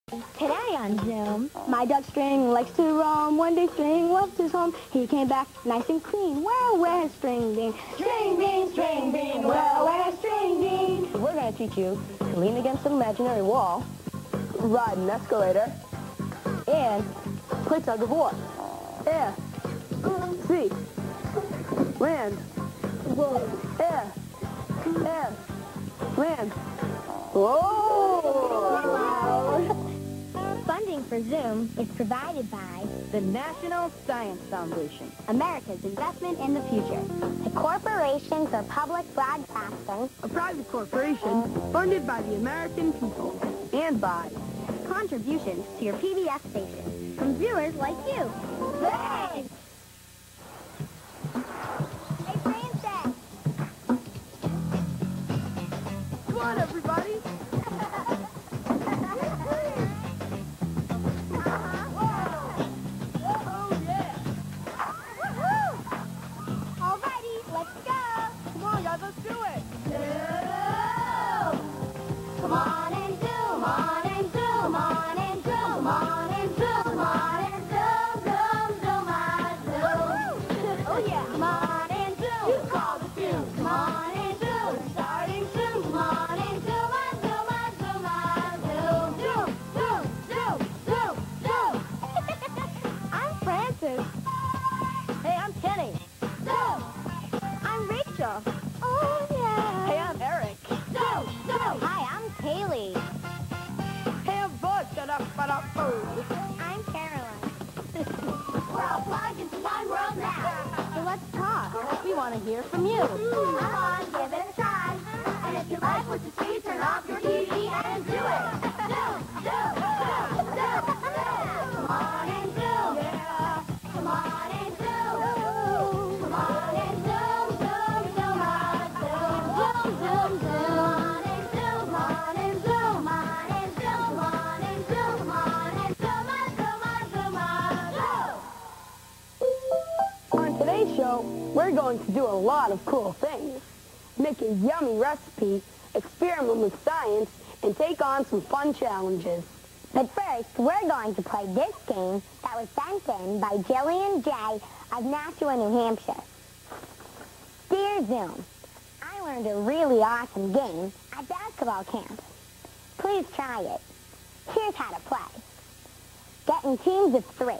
Today on Zoom, my duck string likes to roam. One day string loves his home. He came back nice and clean. Well, where's string bean? String bean, string bean. Well, where's string bean? We're going to teach you to lean against an imaginary wall, ride an escalator, and play tug of war. Air, sea, land, air, land. Whoa! Funding for Zoom is provided by The National Science Foundation, America's Investment in the Future, the Corporation for Public Broadcasting, a private corporation funded by the American people, and by contributions to your PBS station from viewers like you. Thanks! Hey, Princess! Come on, everybody! I'm Caroline. We're all plugged into one world now. So let's talk. We want to hear from you. Come on, give it a try. And if you like what you see, turn off your TV and do it. Zoom, zoom, zoom, zoom, zoom. Come on and zoom. Yeah. Come on and zoom. Come on and zoom, zoom, zoom, zoom, zoom, zoom, zoom. Come on and zoom, on and zoom, on and zoom, on and zoom, on and zoom. On today's show, we're going to do a lot of cool things. Make a yummy recipe, experiment with science, and take on some fun challenges. But first, we're going to play this game that was sent in by Jillian J. of Nashua, New Hampshire. Dear Zoom, I learned a really awesome game at basketball camp. Please try it. Here's how to play. Get in teams of 3.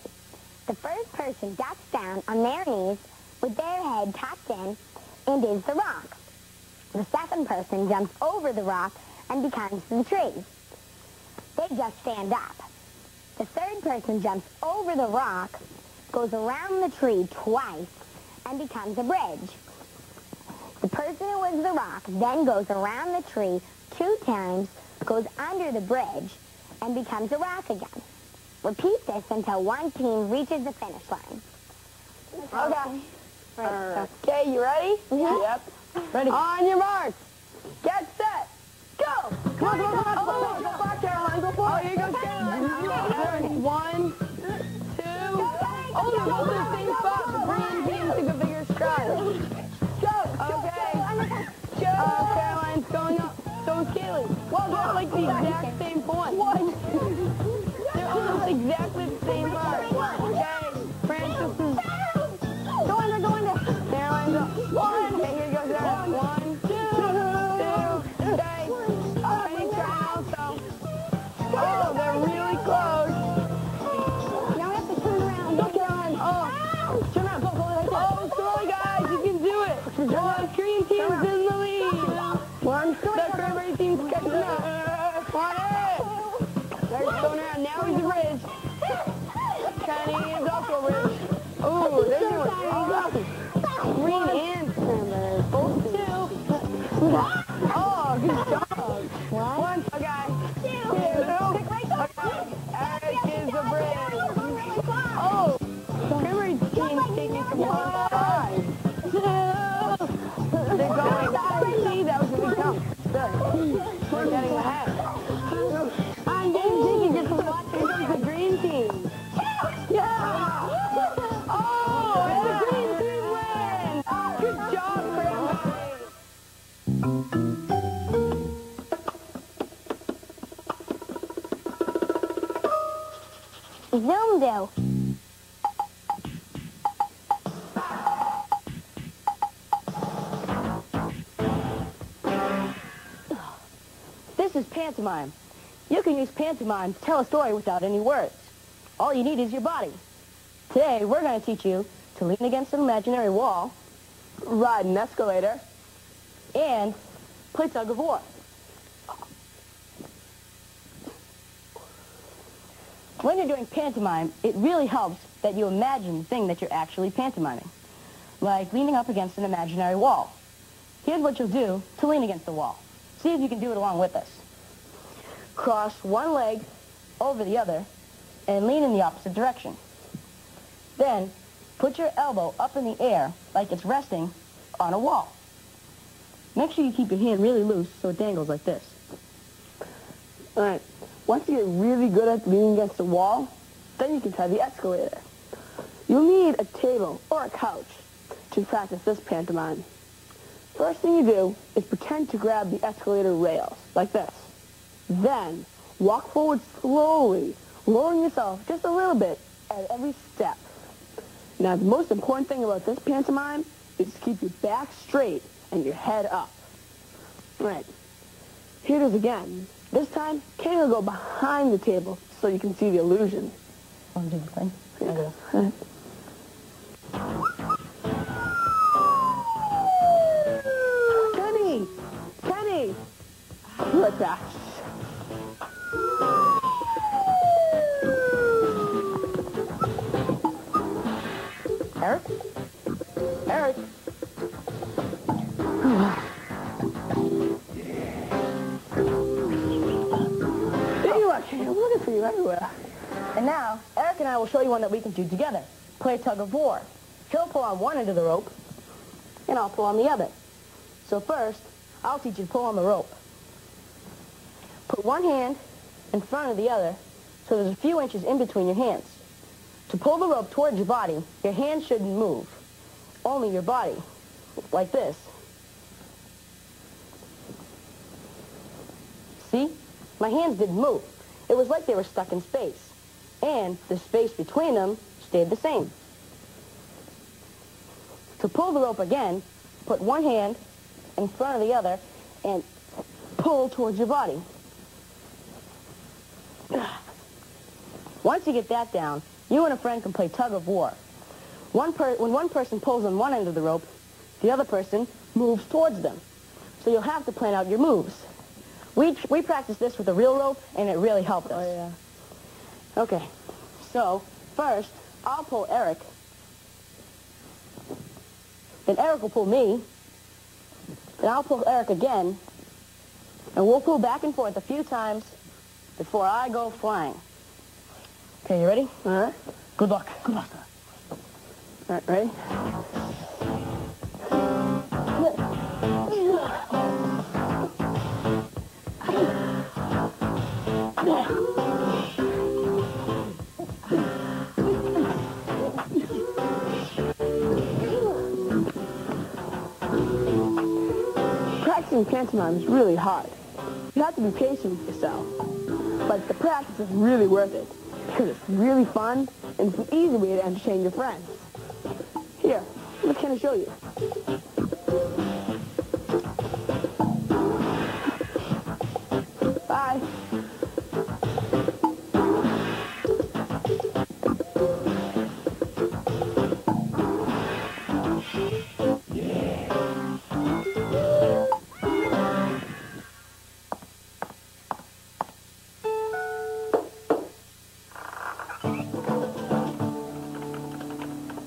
The first person ducks down on their knees with their head tucked in and is the rock. The second person jumps over the rock and becomes the tree. They just stand up. The third person jumps over the rock, goes around the tree twice, and becomes a bridge. The person who is the rock then goes around the tree 2 times, goes under the bridge, and becomes a rock again. Repeat this until one team reaches the finish line. Okay. Okay, you ready? Mm-hmm. Yep. Ready. On your marks. Get set. Go. Come on, come on, come on. Go for it, Caroline. Go for it. Oh, here goes Caroline. 1, 2. Oh, they're both in the same spot. The green team took a bigger stride. Go. Okay. Go. Caroline's going up. So is Kaylee. Well, they're like the exact same point. What? They're almost exactly the same part. Okay. Francis is... Go under, go under. Caroline's up. 1. Okay, here goes that. 1, 2, 2. Okay. Penny's trying also. Oh, they're really close. Now we have to turn around. Go, Caroline. Oh. Turn around. Go, go, right there. Oh, slowly, guys. You can do it. The green team's in the lead. 1. The cranberry team's catching up. 1. They're going around. Now he's a bridge. Kenny is also a bridge. Ooh, they're doing awesome. Green and cranberry. Both 2. Oh, good job. 1. Okay. 2. Eric is the bridge. Oh, cranberry team's taking some 1 side. 2. They're going. See, that was a big jump. Good. We're getting ahead. I'm getting jiggy just from watching the green team. Yeah! Oh, and the green team wins! Good Zoom do. This is pantomime. You can use pantomime to tell a story without any words. All you need is your body. Today, we're going to teach you to lean against an imaginary wall, ride an escalator, and play tug of war. When you're doing pantomime, it really helps that you imagine the thing that you're actually pantomiming, like leaning up against an imaginary wall. Here's what you'll do to lean against the wall. See if you can do it along with us. Cross one leg over the other and lean in the opposite direction. Then, put your elbow up in the air like it's resting on a wall. Make sure you keep your hand really loose so it dangles like this. All right. Once you get really good at leaning against the wall, then you can try the escalator. You'll need a table or a couch to practice this pantomime. First thing you do is pretend to grab the escalator rails, like this. Then, walk forward slowly, lowering yourself just a little bit at every step. Now, the most important thing about this pantomime is to keep your back straight and your head up. All right, here it is again. This time, Kay will go behind the table so you can see the illusion. Want to do the thing? Yeah. Kenny! Right back. Eric? Eric? There you are, Kenny. I'm looking for you everywhere. And now, Eric and I will show you one that we can do together. Play tug of war. He'll pull on one end of the rope, and I'll pull on the other. So first, I'll teach you to pull on the rope. Put one hand in front of the other so there's a few inches in between your hands. To pull the rope towards your body, your hands shouldn't move. Only your body, like this. See? My hands didn't move. It was like they were stuck in space. And the space between them stayed the same. To pull the rope again, put one hand in front of the other and pull towards your body. Once you get that down, you and a friend can play tug of war. When one person pulls on one end of the rope, the other person moves towards them. So you'll have to plan out your moves. We practiced this with a real rope, and it really helped us. Oh, yeah. Okay, so first, I'll pull Eric. Then Eric will pull me. Then I'll pull Eric again. And we'll pull back and forth a few times before I go flying. Okay, you ready? All right. Good luck. Good luck. All right, ready? Practicing pantomime is really hard. You have to be patient with yourself. But the practice is really worth it because it's really fun and it's an easy way to entertain your friends. Here, what can I show you? Bye.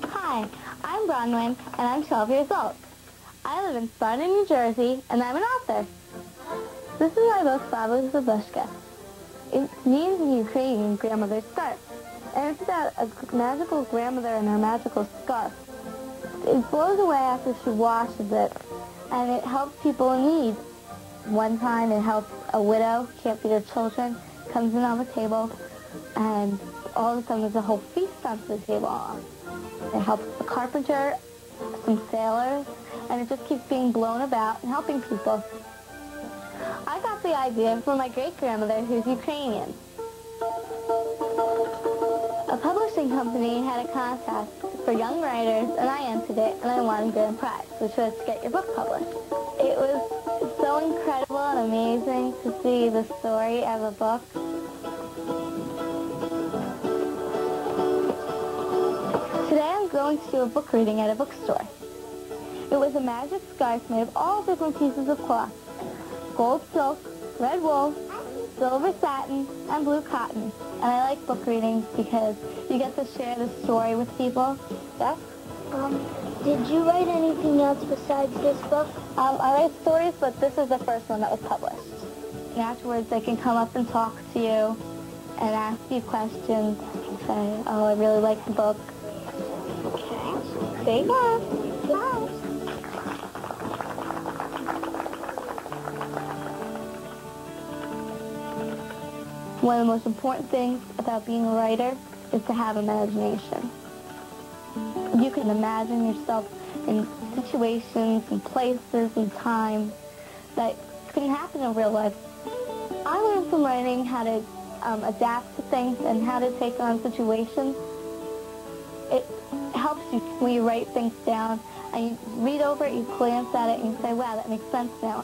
Hi, I'm Bronwyn, and I'm 12 years old. I live in Sparta, New Jersey, and I'm an author. This is my book, Baba Babushka. It means in Ukrainian grandmother's scarf, and it's about a magical grandmother and her magical scarf. It blows away after she washes it, and it helps people in need. One time it helped a widow, can't feed her children, comes in on the table, and all of a sudden there's a whole feast on the table. It helps a carpenter, some sailors, and it just keeps being blown about and helping people. I got the idea from my great-grandmother, who's Ukrainian. company had a contest for young writers, and I entered it, and I won a grand prize, which was to get your book published. It was so incredible and amazing to see the story of a book. Today I'm going to do a book reading at a bookstore. It was a magic scarf made of all different pieces of cloth: gold silk, red wool, silver satin, and blue cotton. And I like book readings because you get to share the story with people. Beth? Did you write anything else besides this book? I write stories, but this is the first one that was published. And afterwards, they can come up and talk to you and ask you questions and say, oh, I really like the book. Okay. Stay back. Bye. One of the most important things about being a writer is to have imagination. You can imagine yourself in situations and places and time that couldn't happen in real life. I learned from writing how to adapt to things and how to take on situations. It helps you when you write things down and you read over it, you glance at it, and you say, wow, that makes sense now.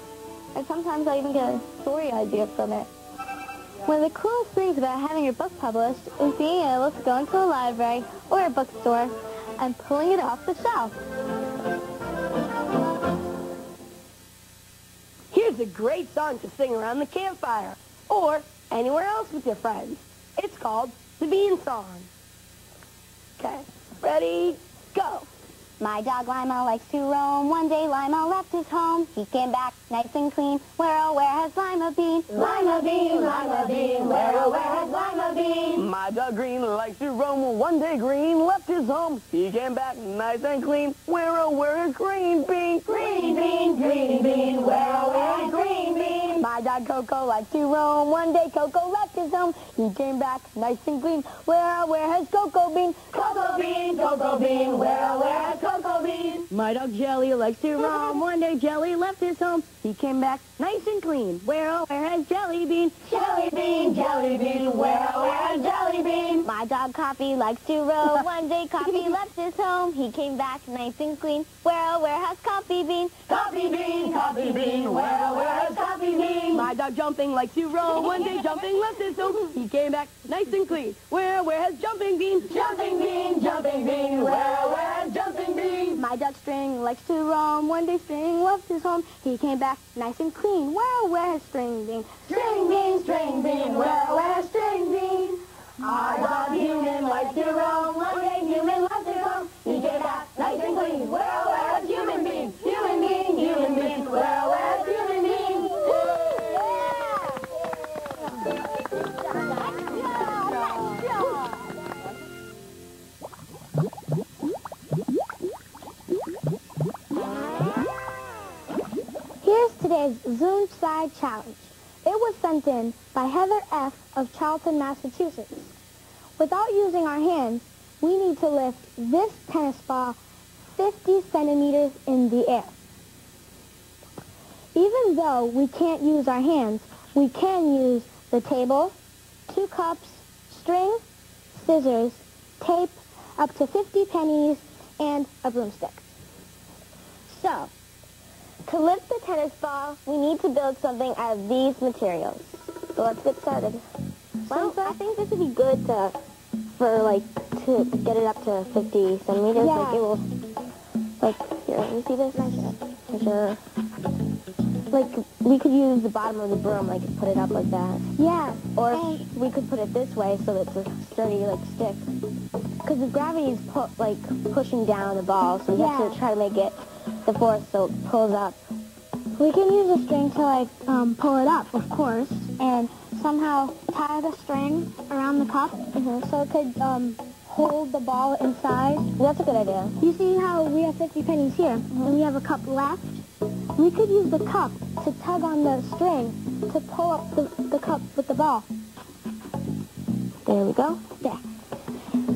And sometimes I even get a story idea from it. One of the coolest things about having your book published is being able to go into a library or a bookstore and pulling it off the shelf. Here's a great song to sing around the campfire or anywhere else with your friends. It's called the Bean Song. Okay, ready, go. My dog Lima likes to roam. One day Lima left his home. He came back nice and clean. Where, oh, where has Lima been? Lima been, where, oh, where has Lima been? My dog Green likes to roam. One day Green left his home. He came back nice and clean. Where, oh, where has Green been? Green bean, where, oh, where has Green been? My dog Coco likes to roam. One day Coco left his home. He came back nice and clean. Where, oh, where has Coco been? Cocoa bean, where, oh, where has Cocoa bean? My dog Jelly likes to roam. One day Jelly left his home. He came back nice and clean. Where, oh, where has Jelly been? Jelly bean, where, oh, where has Jelly bean? My dog Coffee likes to roam. One day Coffee left his home. He came back nice and clean. Where, oh, where has Coffee been? Coffee bean, where, oh, where has Coffee been? My dog Jumping likes to roam. One day Jumping left his home. He came back nice and clean. Where, oh, where has Jumping been? Jumping bean, where, oh, where has Jumping bean? My dog String likes to roam. One day String left his home. He came back nice and clean. Where, oh, where has String been? String bean, where, oh, where has String bean? Our dog Human likes to roam. One day Human left his home. He came back nice and clean. Where, oh, where has Human been? Human bean, where, oh, where has Human been? Here's today's Zoom Side Challenge. It was sent in by Heather F. of Charlton, Massachusetts. Without using our hands, we need to lift this tennis ball 50 centimeters in the air. Even though we can't use our hands, we can use the table, 2 cups, string, scissors, tape, up to 50 pennies, and a broomstick. So, to lift the tennis ball, we need to build something out of these materials. So let's get started. Well, I think this would be good to get it up to 50 centimeters. Yeah. Like it will, here, you see this? Measure. Like, we could use the bottom of the broom, put it up like that. Yeah. Or we could put it this way so that it's a sturdy, stick. Because the gravity is, pushing down the ball, so we have to try to make it the force so it pulls up. We can use a string to, pull it up, of course, and somehow tie the string around the cup so it could hold the ball inside. That's a good idea. You see how we have 50 pennies here, and we have a cup left? We could use the cup to tug on the string to pull up the cup with the ball. There we go. There.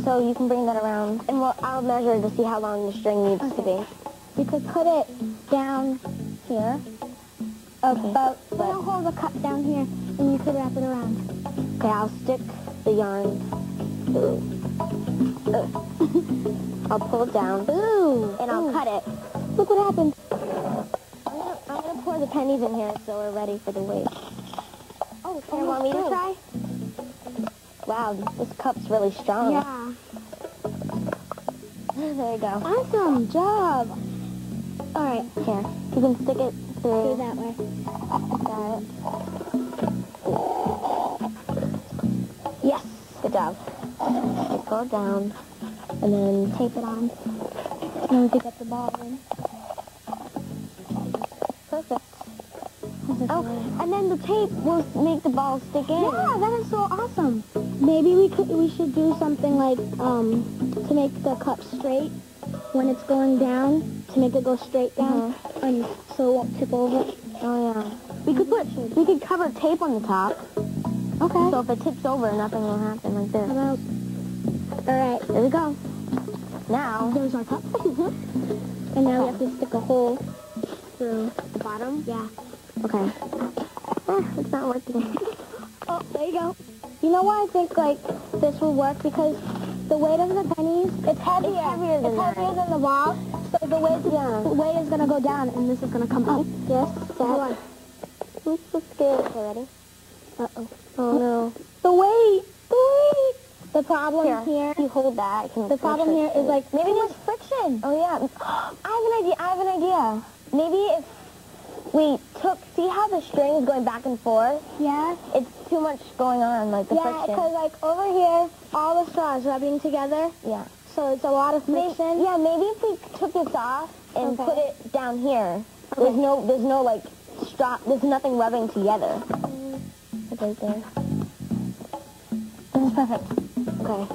So you can bring that around, and I'll measure to see how long the string needs to be. We could put it down here. We'll hold the cup down here, and you could wrap it around. Okay, I'll stick the yarn I'll pull it down. Ooh. And I'll cut it. Look what happened. I'm gonna pour the pennies in here so we're ready for the weight. Oh, it's Here, want me to try? Wow, this cup's really strong. Yeah. There you go. Awesome job. All right. Here, you can stick it Do through. that way. Got it. Yes, good job. Okay, pull it down, and then tape it on. Now we can get the ball in. Perfect. Oh, and then the tape will make the ball stick in. Yeah, that is so awesome. Maybe we should do something like to make the cup straight when it's going down, to make it go straight down, and so it won't tip over. Oh yeah. We could cover tape on the top. Okay. So if it tips over, nothing will happen like this. All right. There we go. Now, There's our cup. And now we have to stick a hole through the bottom. Yeah. Okay. It's not working. Oh, there you go. You know why I think like this will work? Because the weight of the pennies, it's heavier. It's heavier than the ball. So the weight is gonna go down, and this is gonna come up. Yes. Hold on. Oops, so scared. Okay, ready? Uh-oh. Oh no. The weight. The problem here. You hold that. The problem here is like maybe too there's much friction. Oh yeah. I have an idea. Maybe if we see how the string is going back and forth? Yeah. It's too much going on, like the friction. Yeah, because like over here, all the straws rubbing together. Yeah. So it's a lot of friction. Maybe if we took this off and put it down here. Okay. There's no like straw. There's nothing rubbing together. It's right there. That's perfect. Okay.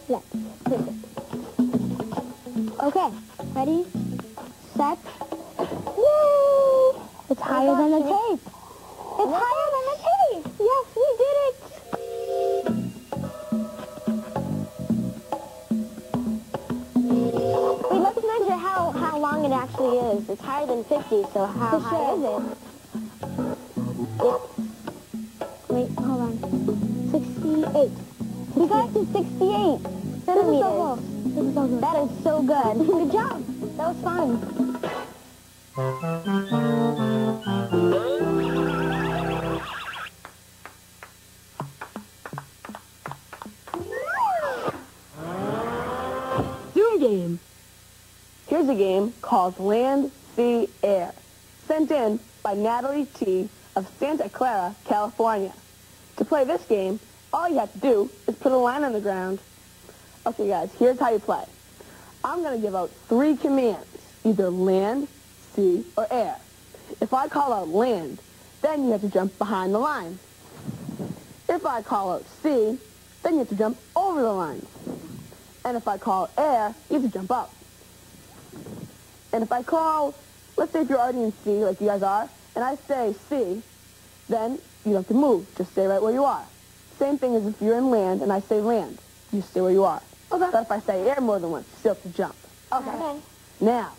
Yeah. Okay. Ready? Set. Woo! It's higher than the tape. It's higher than the tape. Yes, we did it. Wait, let's measure how long it actually is. It's higher than 50, so how high is it? Wait, hold on. 68. We got to 68 centimeters. This is so good. That is so good. Good job. That was fun. Zoom game. Here's a game called Land, Sea, Air, sent in by Natalie T. of Santa Clara, California. To play this game, all you have to do is put a line on the ground. Okay, guys, here's how you play. I'm going to give out 3 commands, either land, sea, or air. If I call out land, then you have to jump behind the line. If I call out sea, then you have to jump over the line. And if I call air, you have to jump up. And if I call, let's say if you're already in sea, like you guys are, and I say sea, then you don't have to move. Just stay right where you are. Same thing as if you're in land and I say land. You stay where you are. Okay. But if I say air more than once, you still have to jump. Okay. Now,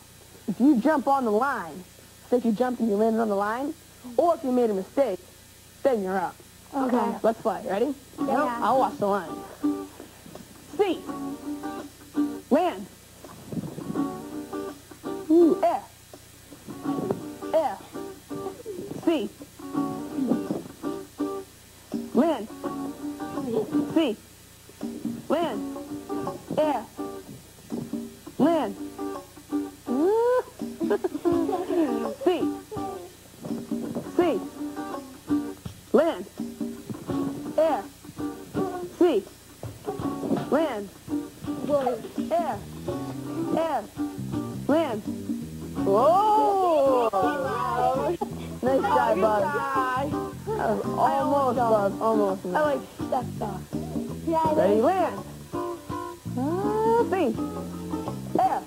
if you jump on the line, say if you jumped and you landed on the line, or if you made a mistake, then you're up. Okay. Let's play. Ready? Yeah. I'll watch the line. Sea. Land. Ooh, air. Air. Sea. Land. Sea. Land. Air. Land. Sea. Sea. Land. Air. Sea. Land. Air. Air. Land. Whoa! Nice try, bud. That was almost, bud. Almost. I like stepped off. Yeah, Ready, land. Sea. Air.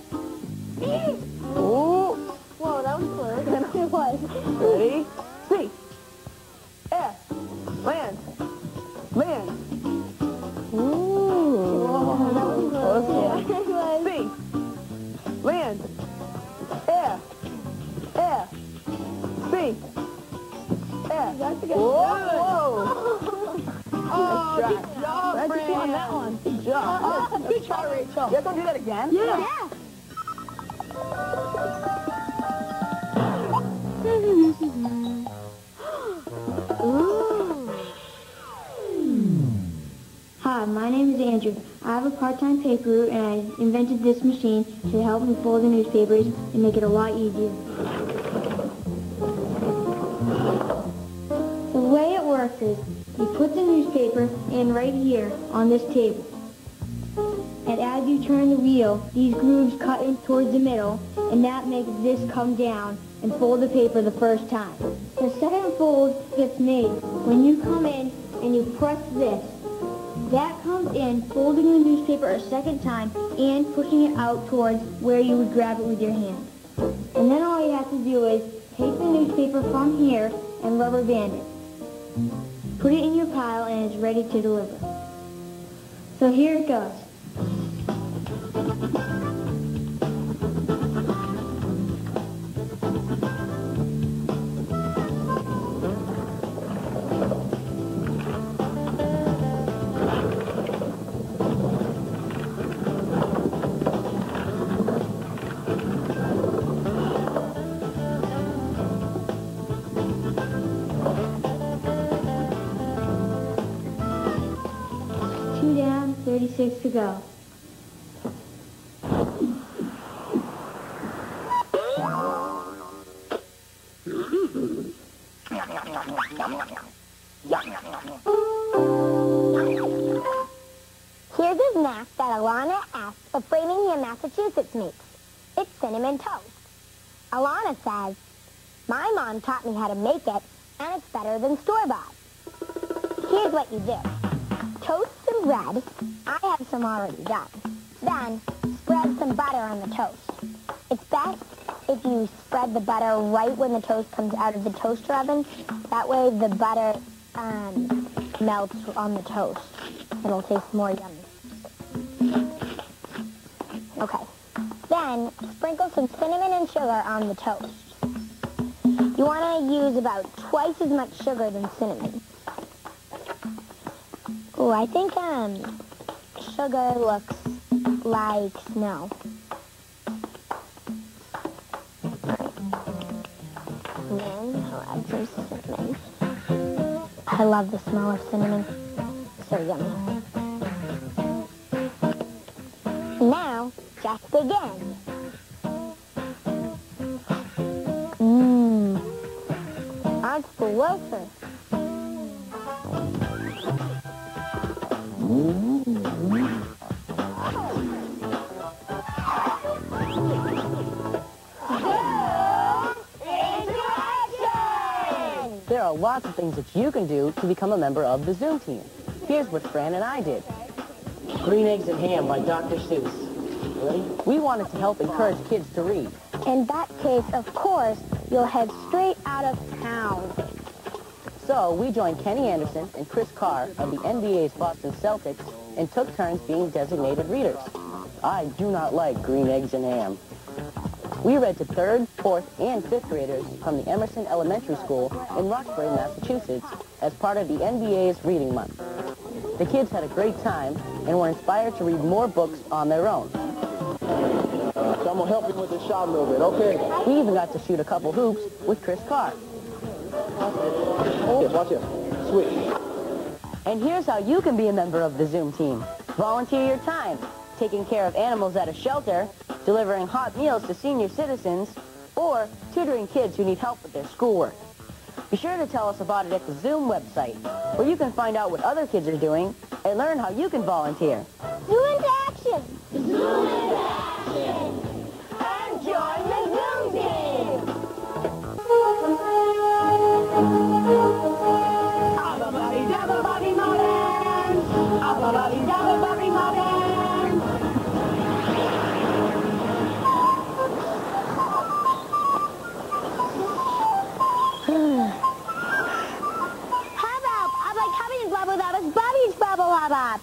Ooh. Whoa, that was close. It was. Ready? Sea. Air. Land. Land. Ooh. Whoa, that was close. Sea. It was. Land. Air. Air. Sea. Air. That's a good Whoa. one. Whoa. Oh, Good job, Fran. On that one. Good job. Good job, Rachel. You guys want to do that again? Yeah. Ooh. Hi, my name is Andrew. I have a part-time paper route, and I invented this machine to help me fold the newspapers and make it a lot easier. The way it works is you put the newspaper in right here on this table. And as you turn the wheel, these grooves cut in towards the middle, and that makes this come down and fold the paper the first time. The second fold gets made when you come in and you press this. That comes in, folding the newspaper a second time and pushing it out towards where you would grab it with your hand. And then all you have to do is take the newspaper from here and rubber band it. Put it in your pile and it's ready to deliver. So here it goes. Two down, 36 to go. Here's a snack that Alana asked a Framingham, Massachusetts makes. It's cinnamon toast. Alana says, "My mom taught me how to make it, and it's better than store-bought." Here's what you do. Toast some bread. I have some already done. Then, spread some butter on the toast. It's best if you spread the butter right when the toast comes out of the toaster oven. That way the butter melts on the toast. It'll taste more yummy. Okay. Then, sprinkle some cinnamon and sugar on the toast. You want to use about twice as much sugar than cinnamon. Oh, I think sugar looks like snow. And then I'll add some cinnamon. I love the smell of cinnamon. So yummy. Now, just begin. That's delicious. There are lots of things that you can do to become a member of the Zoom team. Here's what Fran and I did. Green Eggs and Ham by Dr. Seuss. Ready? We wanted to help encourage kids to read. In that case, of course, you'll head straight out of town. So we joined Kenny Anderson and Chris Carr of the NBA's Boston Celtics and took turns being designated readers. I do not like Green Eggs and Ham. We read to 3rd, 4th, and 5th graders from the Emerson Elementary School in Roxbury, Massachusetts, as part of the NBA's Reading Month. The kids had a great time and were inspired to read more books on their own. So I'm going to help you with this shot a little bit, okay? We even got to shoot a couple hoops with Chris Carr. Yes, watch it. Switch. And here's how you can be a member of the Zoom team. Volunteer your time, taking care of animals at a shelter, delivering hot meals to senior citizens, or tutoring kids who need help with their schoolwork. Be sure to tell us about it at the Zoom website, where you can find out what other kids are doing and learn how you can volunteer. Zoom into action! Zoom into action! And join the Zoom team! Abba-body-dabba-body modern! Abba-body-dabba-body modern! Hop-up! I like Hubby's bubble that was Bubby's bubble hop-up!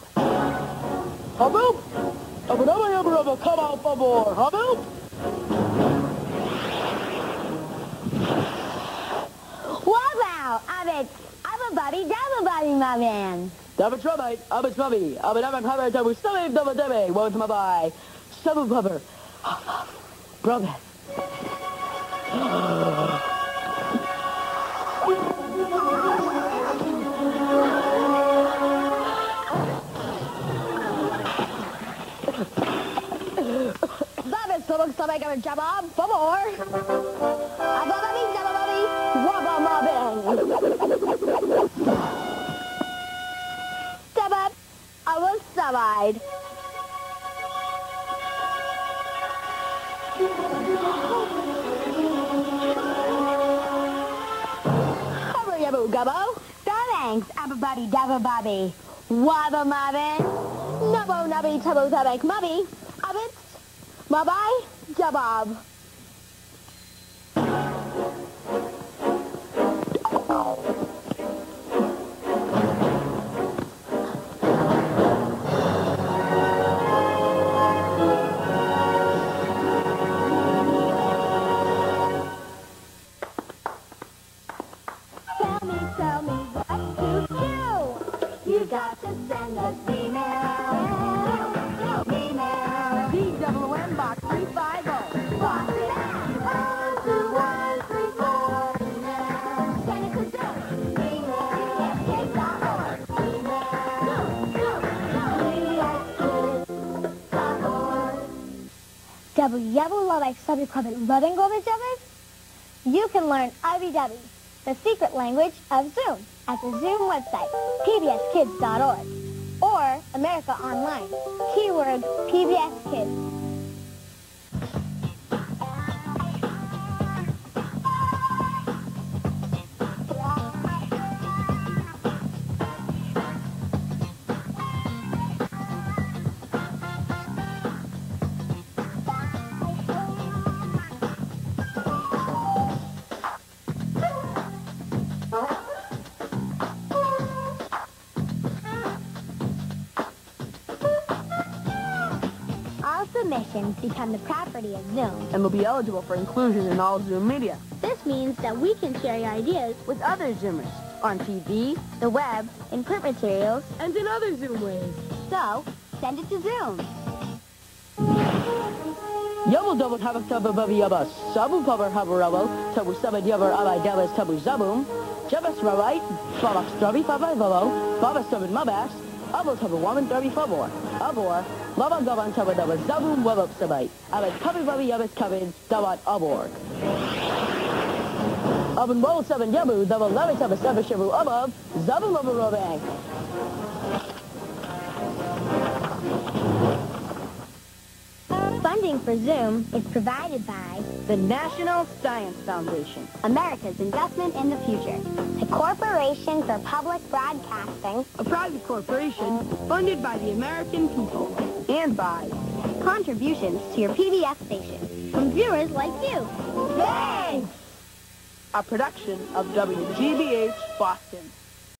Hop-up! Abba-dabba-dabba-dabba, come out for more. Hop-up! Wow! I'm a Bubby Dabba Body, my man. Dubbi Dubbi, Ubbi Dubbi, Ubbi Dubbi Dubbi Dubbi Dubbi Dubbi Dubbi. What my boy? Sabu Pupper. Brother. Sabay kami jabab, favor. Ababami, jababami, wabamabing. Sabab, I was sabide. Hurry, yabu, gabo. Thanks, ababadi dabababby. Wabamabin. Nabo, nabi, tabo, tabak, mubby. Abits, mabai, jabab. Tell me what to do. You got to send us email. DWM Box 350. Box it out. 22134. Send it to Zoom. Email@kids.org. Yabu Lovek Subby Puppet Loving Gobby Jubbers? You can learn Ubbi Dubbi, the secret language of Zoom, at the Zoom website, pbskids.org, or America Online, keyword PBS Kids. All submissions become the property of Zoom. And will be eligible for inclusion in all Zoom media. This means that we can share your ideas With other Zoomers. On TV. the web, in print materials. And in other Zoom ways. So, send it to Zoom. Yubble double habak tabu babi yabas. Sabu pupper habu rubble. Tabu sabad yubber abai dabas tabu zabum. Jabas rabite. Babak strubby pabai babo. Babas sabad mabas. Abo tabu woman derby favor. Abor. Lava gaban tabu daba zabum wabab sabai. Abad kabi babi yabas kabid dabat abor. Abun bowl seven yabu double lavi tabu sabu shabu abab. Zabum abu robang. Funding for Zoom is provided by The National Science Foundation. America's Investment in the Future, the Corporation for Public Broadcasting, A private corporation funded by the American people. And by contributions to your PBS station from viewers like you. Thanks! a production of WGBH Boston.